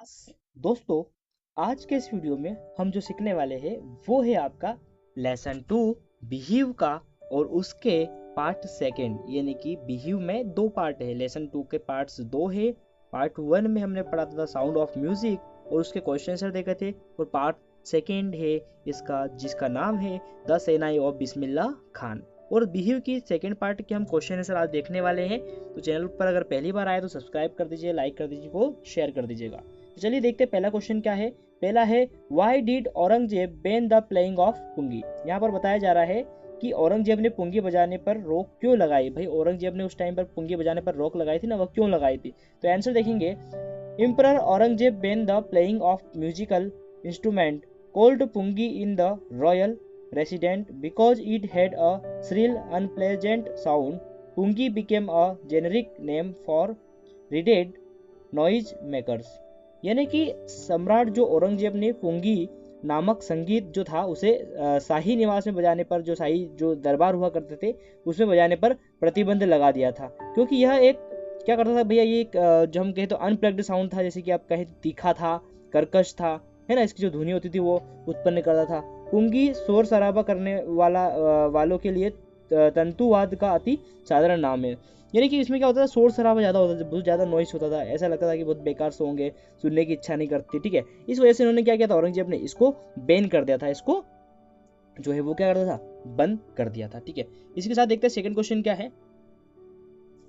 Class. दोस्तों, आज के इस वीडियो में हम जो सीखने वाले हैं वो है आपका लेसन 2 बिहीव का और उसके पार्ट सेकंड, यानी कि बिहीव में दो पार्ट है। लेसन 2 के पार्ट्स दो है। पार्ट 1 में हमने पढ़ा था साउंड ऑफ म्यूजिक और उसके क्वेश्चन आंसर देखे थे, और पार्ट सेकंड है इसका जिसका नाम है द सेनाई ऑफ बिस्मिल्लाह खान। और बिहीव की सेकंड पार्ट के हम क्वेश्चन आंसर आज देखने वाले हैं। तो चैनल पर अगर पहली बार आए तो सब्सक्राइब कर दीजिए, लाइक कर दीजिए, वो शेयर कर दीजिएगा। तो चलिए देखते हैं पहला क्वेश्चन क्या है। पहला है why did Aurangzeb ban the playing of pungi. यहाँ पर बताया जा रहा है कि औरंगजेब ने पुंगी बजाने पर रोक क्यों लगाई। भाई औरंगजेब ने उस टाइम पर पुंगी बजाने पर रोक लगाई थी ना, वह क्यों लगाई थी। तो आंसर देखेंगे, emperor Aurangzeb ban the playing of musical instrument called pungi in the royal residence because it had a shrill, unpleasant sound. Pungi became a generic name for reeded noise makers. यानी कि सम्राट जो औरंगजेब ने पुंगी नामक संगीत जो था उसे शाही निवास में बजाने पर, जो शाही जो दरबार हुआ करते थे उसमें बजाने पर प्रतिबंध लगा दिया था, क्योंकि यह एक क्या करता था भैया, ये एक जो हम कहें तो अनप्लग्ड साउंड था, जैसे कि आप कहें तीखा था, कर्कश था, है ना। इसकी जो ध्वनि होती थी वो उत्पन्न करता था। पुंगी शोर शराबा करने वालों के लिए तंतुवाद का अति साधारण नाम है। यानी कि इसमें क्या होता था, शोर शराबा ज़्यादा होता था, बहुत ज़्यादा नॉइस होता था, ऐसा लगता था कि बहुत बेकार सॉन्ग है, सुनने की इच्छा नहीं करती। ठीक है, इस वजह से उन्होंने क्या किया था, औरंगजेब ने इसको बैन कर दिया था, इसको जो है वो क्या करता था, बंद कर दिया था। ठीक है, इसके साथ देखते हैं सेकंड क्वेश्चन क्या है।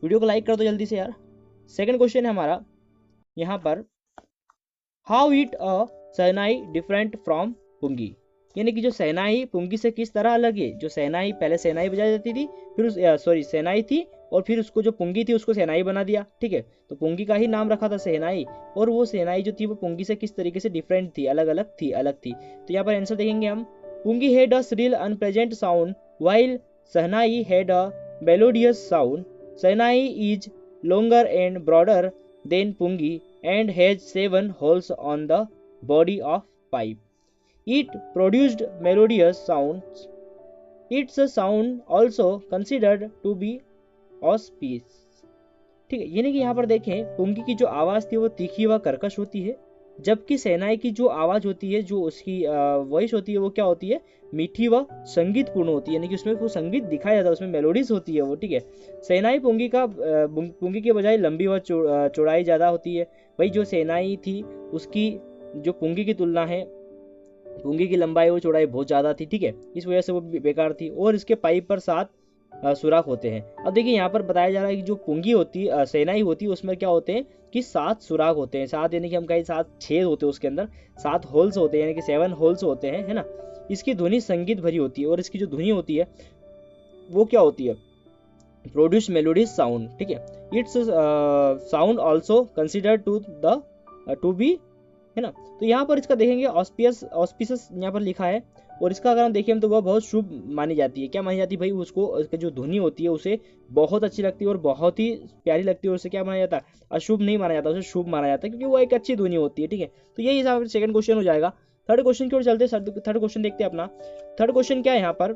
वीडियो को लाइक कर दो जल्दी से यार। सेकंड क्वेश्चन है हमारा यहाँ पर, how it a shehnai different from pungi. यानी कि जो शहनाई पुंगी से किस तरह अलग है। जो शहनाई पहले शहनाई बजाई जाती थी, फिर शहनाई थी, और फिर उसको जो पुंगी थी उसको शहनाई बना दिया। ठीक है, तो पुंगी का ही नाम रखा था शहनाई, और वो शहनाई जो थी वो पुंगी से किस तरीके से डिफरेंट थी, अलग अलग थी। तो यहाँ पर आंसर देखेंगे हम, pungi had a shrill unpleasant sound while shehnai had a melodious sound. Shehnai is longer and broader than pungi and has 7 holes on the body of pipe. It produced melodious sounds. Its sound also considered to be auspicious. ठीक है, यानी कि यहाँ पर देखें पुंगी की जो आवाज़ थी वो तीखी व कर्कश होती है, जबकि शहनाई की जो आवाज़ होती है, जो उसकी वॉइस होती है, वो क्या होती है, मीठी व संगीतपूर्ण होती है। यानी कि उसमें वो संगीत दिखाया जाता है, उसमें मेलोडीज होती है वो। ठीक है, शहनाई पुंगी के बजाय लंबी व चौड़ाई ज़्यादा होती है। भाई जो शहनाई थी उसकी जो पुंगी की तुलना है, पुंगी की लंबाई और चौड़ाई बहुत ज़्यादा थी। ठीक है, इस वजह से वो बेकार थी, और इसके पाइप पर 7 सुराख होते हैं। अब देखिए यहाँ पर बताया जा रहा है कि जो पुंगी होती है, शहनाई होती है, उसमें क्या होते हैं कि 7 सुराख होते हैं। 7 यानी कि हम कहें 7 छेद होते हैं उसके अंदर, 7 होल्स होते हैं, यानी कि 7 होल्स होते हैं, है ना। इसकी ध्वनि संगीत भरी होती है, और इसकी जो ध्वनि होती है वो क्या होती है, प्रोड्यूस मेलोडियस साउंड। ठीक है, it's sound also consider to be, है ना। तो यहाँ पर इसका देखेंगे ऑस्पिशियस यहाँ पर लिखा है, और इसका अगर हम देखें तो वह बहुत शुभ मानी जाती है। क्या मानी जाती है भाई, उसको उसकी जो ध्वनि होती है उसे बहुत अच्छी लगती है और बहुत ही प्यारी लगती है, और उसे क्या माना जाता है, अशुभ नहीं माना जाता, उसे शुभ माना जाता है, क्योंकि वो एक अच्छी ध्वनि होती है। ठीक है, तो यही हिसाब से सेकंड क्वेश्चन हो जाएगा। थर्ड क्वेश्चन की ओर चलते हैं। थर्ड क्वेश्चन देखते हैं अपना। थर्ड क्वेश्चन क्या है यहाँ पर,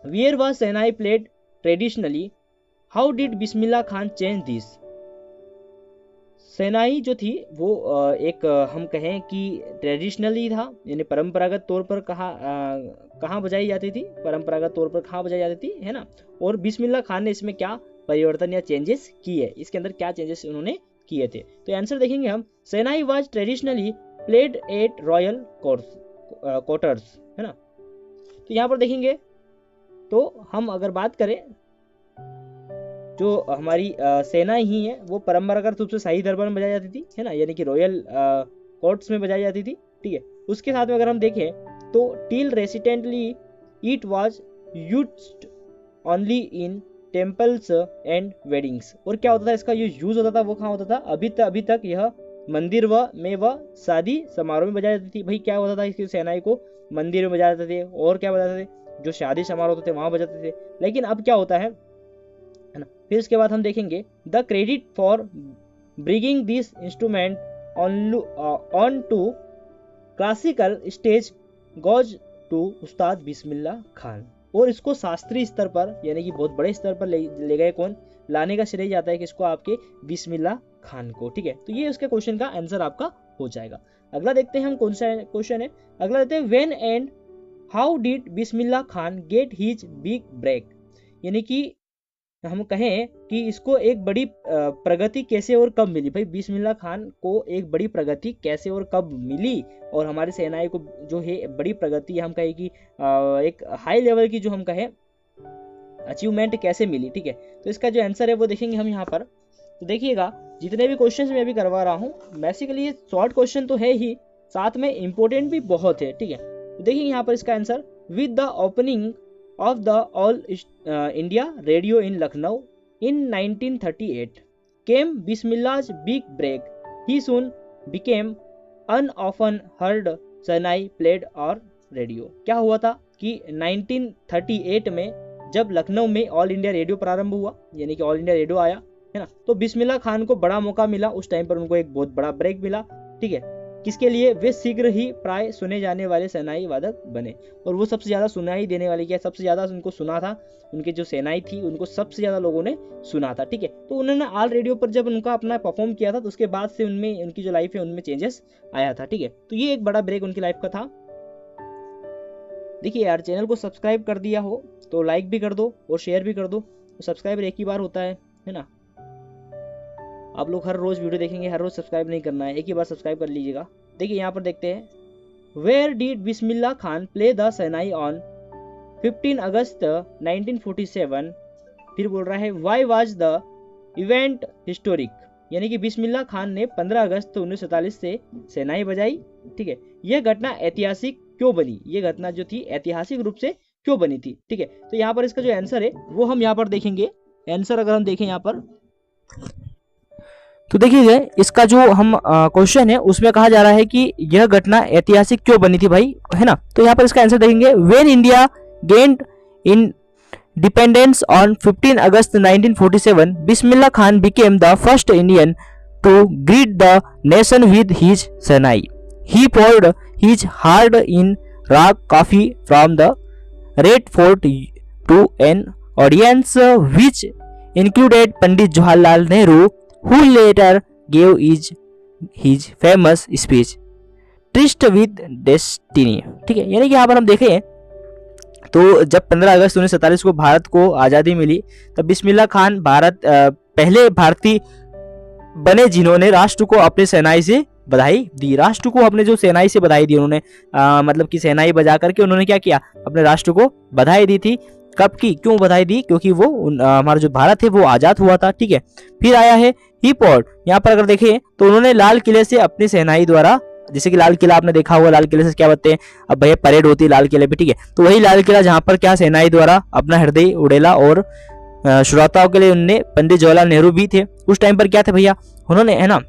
where was shehnai played traditionally, how did Bismillah Khan change this. शहनाई जो थी वो एक हम कहें कि ट्रेडिशनली था, यानी परंपरागत तौर पर कहाँ बजाई जाती थी, परंपरागत तौर पर कहाँ बजाई जाती थी, है ना। और बिस्मिल्लाह खान ने इसमें क्या परिवर्तन या चेंजेस किए, इसके अंदर क्या चेंजेस उन्होंने किए थे। तो आंसर देखेंगे हम, shehnai was traditionally played at royal quarters, है ना। तो यहाँ पर देखेंगे तो हम अगर बात करें, जो हमारी सेना ही है वो परंपरागत रूप से शाही दरबार में बजाई जाती थी, है ना, यानी कि रॉयल कोर्ट्स में बजाई जाती थी। ठीक है, उसके साथ में अगर हम देखें तो till recently it was used only in temples and weddings. और क्या होता था, इसका जो यूज होता था वो कहाँ होता था, अभी तक यह मंदिर व शादी समारोह में बजाई जाती थी। भाई क्या होता था, इसकी सेनाई को मंदिर में बजाते थे, और क्या बजाते थे, जो शादी समारोह होते थे वहां बजाते थे। लेकिन अब क्या होता है ना। फिर इसके बाद हम देखेंगे, the credit for bringing this instrument on to classical stage goes to Ustad Bismillah Khan. और इसको शास्त्रीय स्तर पर, यानी कि बहुत बड़े स्तर पर ले गए कौन, लाने का श्रेय जाता है किसको, आपके बिस्मिल्लाह खान को। ठीक है, तो ये उसके क्वेश्चन का आंसर आपका हो जाएगा। अगला देखते हैं हम कौन सा क्वेश्चन है। अगला देखते हैं when and how did Bismillah Khan get his big break, यानी कि हम कहें कि इसको एक बड़ी प्रगति कैसे और कब मिली। भाई बिस्मिल्लाह खान को एक बड़ी प्रगति कैसे और कब मिली, और हमारी सेनाएं को जो है बड़ी प्रगति हम कहें कि एक हाई लेवल की जो हम कहें अचीवमेंट कैसे मिली। ठीक है, तो इसका जो आंसर है वो देखेंगे हम यहाँ पर। तो देखिएगा जितने भी क्वेश्चंस मैं अभी करवा रहा हूँ बेसिकली ये शॉर्ट क्वेश्चन तो है ही, साथ में इंपॉर्टेंट भी बहुत है। ठीक है, तो देखिए यहाँ पर इसका answer, with the opening of the All India Radio in Lucknow in 1938 came Bismillah's big break. He soon became unoften heard Sahnai played or radio. क्या हुआ था कि 1938 में जब लखनऊ में ऑल इंडिया रेडियो प्रारंभ हुआ, यानी कि ऑल इंडिया रेडियो आया है ना, तो बिस्मिल्लाह खान को बड़ा मौका मिला। उस टाइम पर उनको एक बहुत बड़ा ब्रेक मिला। ठीक है, किसके लिए? वे शीघ्र ही प्राय सुने जाने वाले सेनाई वादक बने, और वो सबसे ज्यादा सुनाई देने वाले क्या, सबसे ज्यादा उनको सुना था, उनके जो सेनाई थी उनको सबसे ज्यादा लोगों ने सुना था। ठीक है, तो उन्होंने ऑल रेडियो पर जब उनका अपना परफॉर्म किया था तो उसके बाद से उनमें उनकी जो लाइफ है उनमें चेंजेस आया था। ठीक है, तो ये एक बड़ा ब्रेक उनकी लाइफ का था। देखिए यार, चैनल को सब्सक्राइब कर दिया हो तो लाइक भी कर दो और शेयर भी कर दो। तो सब्सक्राइबर एक ही बार होता है ना, आप लोग हर रोज वीडियो देखेंगे, हर रोज सब्सक्राइब नहीं करना है, एक ही बार सब्सक्राइब कर लीजिएगा। देखिए यहाँ पर देखते हैं, where did Bismillah Khan play the shehnai on 15 August 1947। फिर बोल रहा है why was the event historic, यानी कि बिस्मिल्लाह खान ने 15 अगस्त 1947 से सेनाई बजाई। ठीक है, यह घटना ऐतिहासिक क्यों बनी, ये घटना जो थी ऐतिहासिक रूप से क्यों बनी थी। ठीक है, तो यहाँ पर इसका जो आंसर है वो हम यहाँ पर देखेंगे। आंसर अगर हम देखें यहाँ पर तो देखिए इसका जो हम क्वेश्चन है उसमें कहा जा रहा है कि यह घटना ऐतिहासिक क्यों बनी थी भाई, है ना। तो यहाँ पर इसका आंसर देखेंगे, when India gained independence on 15 August 1947 Bismillah Khan became the first Indian to greet the nation with his shehnai. He poured his heart in raw coffee from the Red Fort to an audience which included Pandit Jawaharlal Nehru, who later gave his famous speech Tryst with Destiny। ठीक है, यानी कि यहाँ पर हम देखें तो जब 15 अगस्त 1947 को भारत को आज़ादी मिली तब बिस्मिल्लाह खान पहले भारतीय बने जिन्होंने राष्ट्र को अपने सेनाई से बधाई दी। राष्ट्र को अपने जो सेनाई से बधाई दी उन्होंने, मतलब कि सेनाई बजा करके उन्होंने क्या किया, अपने राष्ट्र को बधाई दी थी। कब की, क्यों बधाई दी? क्योंकि वो हमारा जो भारत है वो आजाद हुआ था। ठीक है, फिर आया है ही पॉड। यहाँ पर अगर देखें तो उन्होंने लाल किले से अपनी सेनाई द्वारा, जैसे कि लाल किला आपने देखा होगा, लाल किले से क्या बताते हैं, अब भैया परेड होती है लाल किले पे। ठीक है, तो वही लाल किला जहाँ पर क्या सेनाई द्वारा अपना हृदय उड़ेला, और श्रोताओं के लिए उनने पंडित जवाहरलाल नेहरू भी थे। उस टाइम पर क्या थे भैया, उन्होंने, है ना,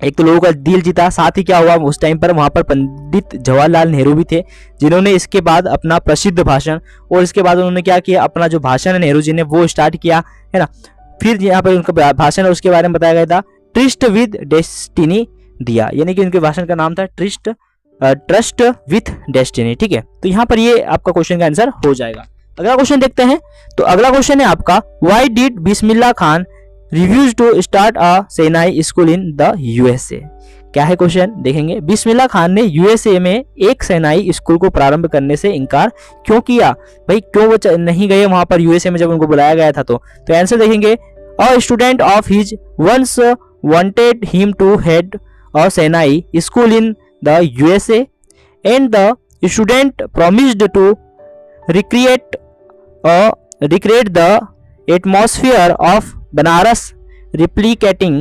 एक तो लोगों का दिल जीता, साथ ही क्या हुआ उस टाइम पर वहां पर पंडित जवाहरलाल नेहरू भी थे, जिन्होंने इसके बाद अपना प्रसिद्ध भाषण, और इसके बाद उन्होंने क्या किया, अपना जो भाषण है नेहरू जी ने वो स्टार्ट किया, है ना। फिर यहाँ पर उनका भाषण है उसके बारे में बताया गया था, ट्रिस्ट विद डेस्टिनी दिया, यानी कि उनके भाषण का नाम था ट्रस्ट विथ डेस्टिनी। ठीक है, तो यहाँ पर ये आपका क्वेश्चन का आंसर हो जाएगा। अगला क्वेश्चन देखते हैं, तो अगला क्वेश्चन है आपका, why did Bismillah Khan refuse to start a shehnai school in the USA. क्या है क्वेश्चन, देखेंगे। बिस्मिल्लाह खान ने यूएसए में एक सेनाई स्कूल को प्रारंभ करने से इनकार क्यों किया? भाई क्यों वो नहीं गए वहां पर यूएसए में जब उनको बुलाया गया था? तो आंसर देखेंगे, a student of his once wanted him to head a shehnai school in the USA and the student promised to recreate the atmosphere of Banaras, replicating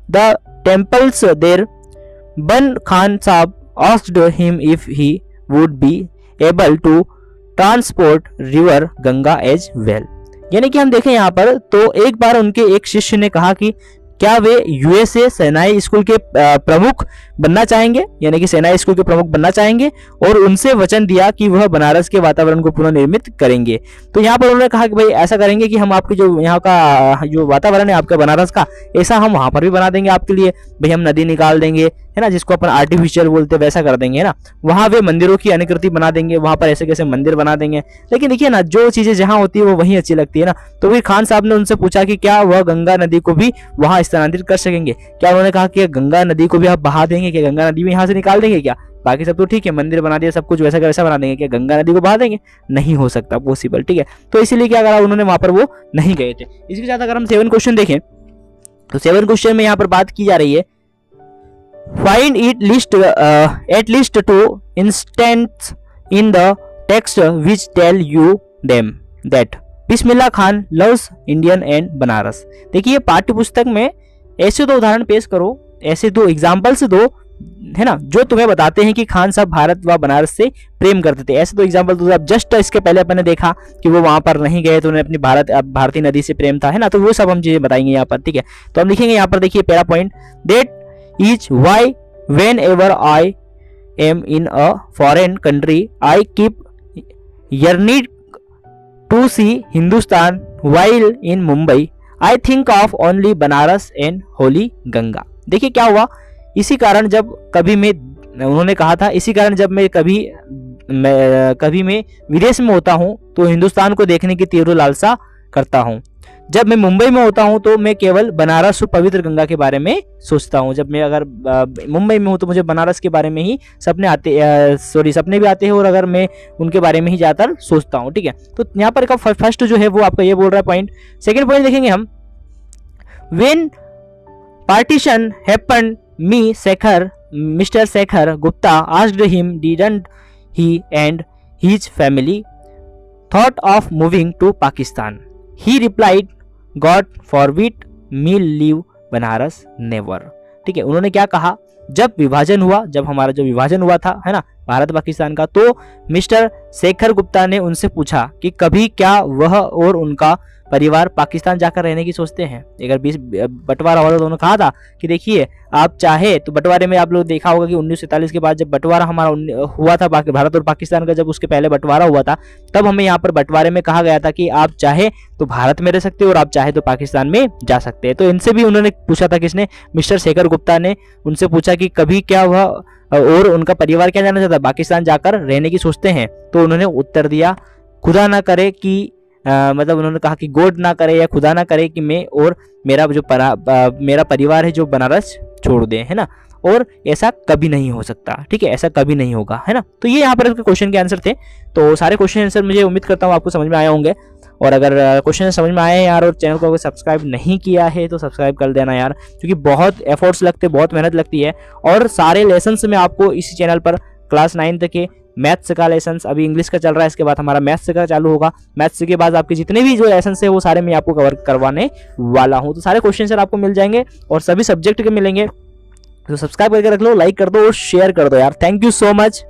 the temples there. Ban Khan Sahab asked him if he would be able to transport river Ganga as well. यानी कि हम देखें यहाँ पर, तो एक बार उनके एक शिष्य ने कहा कि क्या वे यूएसए सेनाई स्कूल के प्रमुख बनना चाहेंगे, यानी कि सेनाई स्कूल के प्रमुख बनना चाहेंगे, और उनसे वचन दिया कि वह बनारस के वातावरण को पुनर्निर्मित करेंगे। तो यहाँ पर उन्होंने कहा कि भाई ऐसा करेंगे कि हम आपके जो यहाँ का जो वातावरण है आपका बनारस का, ऐसा हम वहां पर भी बना देंगे आपके लिए। भाई हम नदी निकाल देंगे, है ना, जिसको अपन आर्टिफिशियल बोलते हैं, वैसा कर देंगे, है ना। वहां वे मंदिरों की अनुकृति बना देंगे, वहां पर ऐसे कैसे मंदिर बना देंगे। लेकिन देखिए ना, जो चीजें जहां होती है वो वहीं अच्छी लगती है ना। तो फिर खान साहब ने उनसे पूछा कि क्या वह गंगा नदी को भी वहां स्थानांतरित कर सकेंगे। क्या उन्होंने कहा कि गंगा नदी को भी आप बहा देंगे, क्या गंगा नदी में यहाँ से निकाल देंगे क्या? बाकी सब तो ठीक है, मंदिर बना दिया, सब कुछ वैसा का वैसा बना देंगे, क्या गंगा नदी को बहा देंगे? नहीं हो सकता पॉसिबल, ठीक है। तो इसीलिए क्या करा उन्होंने, वहां पर वो नहीं गए थे। इसके साथ अगर हम 7 क्वेश्चन देखें तो 7 क्वेश्चन में यहाँ पर बात की जा रही है, find it list at least 2 instances in the text which tell you them that Bismillah Khan loves Indian and Banaras. देखिए पाठ्य पुस्तक में ऐसे 2 उदाहरण पेश करो, ऐसे 2 एग्जाम्पल्स दो, है ना, जो तुम्हें बताते हैं कि खान साहब भारत व बनारस से प्रेम करते थे। ऐसे 2 एग्जाम्पल दो। अब जस्ट इसके पहले अपन ने देखा कि वो वहां पर नहीं गए तो उन्हें अपनी भारतीय नदी से प्रेम था, है ना। तो वो सब हम चीजें बताएंगे यहाँ पर, ठीक है। तो हम लिखेंगे यहाँ पर, देखिए पहला point, that is why when ever I am in a foreign country I keep yearning to see Hindustan while in Mumbai. I think of only Banaras and holy Ganga. देखिए क्या हुआ, इसी कारण जब कभी मैं, उन्होंने कहा था, इसी कारण जब मैं कभी मैं विदेश में होता हूँ तो हिंदुस्तान को देखने की तीव्र लालसा करता हूँ। जब मैं मुंबई में होता हूं तो मैं केवल बनारस और पवित्र गंगा के बारे में सोचता हूं। जब मैं अगर मुंबई में हूं तो मुझे बनारस के बारे में ही सपने भी आते हैं, और अगर मैं उनके बारे में ही ज्यादातर सोचता हूं, ठीक है। तो यहाँ पर फर्स्ट जो है वो आपका ये बोल रहा है पॉइंट। सेकेंड पॉइंट देखेंगे हम, when partition happened me Shekhar mister Shekhar Gupta asked him didn't he and his family thought of moving to Pakistan. He replied God forbid me leave Banaras never. ठीक है, उन्होंने क्या कहा, जब विभाजन हुआ, जब हमारा जो विभाजन हुआ था, है ना, भारत पाकिस्तान का, तो मिस्टर शेखर गुप्ता ने उनसे पूछा कि कभी क्या वह और उनका परिवार पाकिस्तान जाकर रहने की सोचते हैं। अगर 20 बंटवारा हुआ था तो उन्होंने कहा था कि देखिए आप चाहे तो, बंटवारे में आप लोग देखा होगा कि 1947 के बाद जब बंटवारा हमारा हुआ था भारत और पाकिस्तान का, जब उसके पहले बंटवारा हुआ था तब हमें यहाँ पर बंटवारे में कहा गया था कि आप चाहे तो भारत में रह सकते हो और आप चाहे तो पाकिस्तान में जा सकते हैं। तो इनसे भी उन्होंने पूछा था, किसने, मिस्टर शेखर गुप्ता ने उनसे पूछा कि कभी क्या वह और उनका परिवार क्या जाना चाहता, पाकिस्तान जाकर रहने की सोचते हैं। तो उन्होंने उत्तर दिया, खुदा ना करे कि मतलब उन्होंने कहा कि गॉड ना करे या खुदा ना करे कि मैं और मेरा जो मेरा परिवार है जो बनारस छोड़ दे, है ना, और ऐसा कभी नहीं हो सकता। ठीक है, ऐसा कभी नहीं होगा, है ना। तो ये यहाँ पर क्वेश्चन के आंसर थे। तो सारे क्वेश्चन आंसर मुझे उम्मीद करता हूँ आपको समझ में आए होंगे, और अगर क्वेश्चन समझ में आए यार और चैनल को अगर सब्सक्राइब नहीं किया है तो सब्सक्राइब कर देना यार, क्योंकि बहुत एफर्ट्स लगते हैं, बहुत मेहनत लगती है। और सारे लेसन्स में आपको इसी चैनल पर क्लास 9 तक के मैथ्स का लेसन, अभी इंग्लिश का चल रहा है, इसके बाद हमारा मैथ्स का चालू होगा। मैथ्स के बाद आपके जितने भी जो लेसन है वो सारे मैं आपको कवर करवाने वाला हूं। तो सारे क्वेश्चन सर आपको मिल जाएंगे और सभी सब्जेक्ट के मिलेंगे। तो सब्सक्राइब करके रख लो, लाइक कर दो और शेयर कर दो यार। Thank you so much.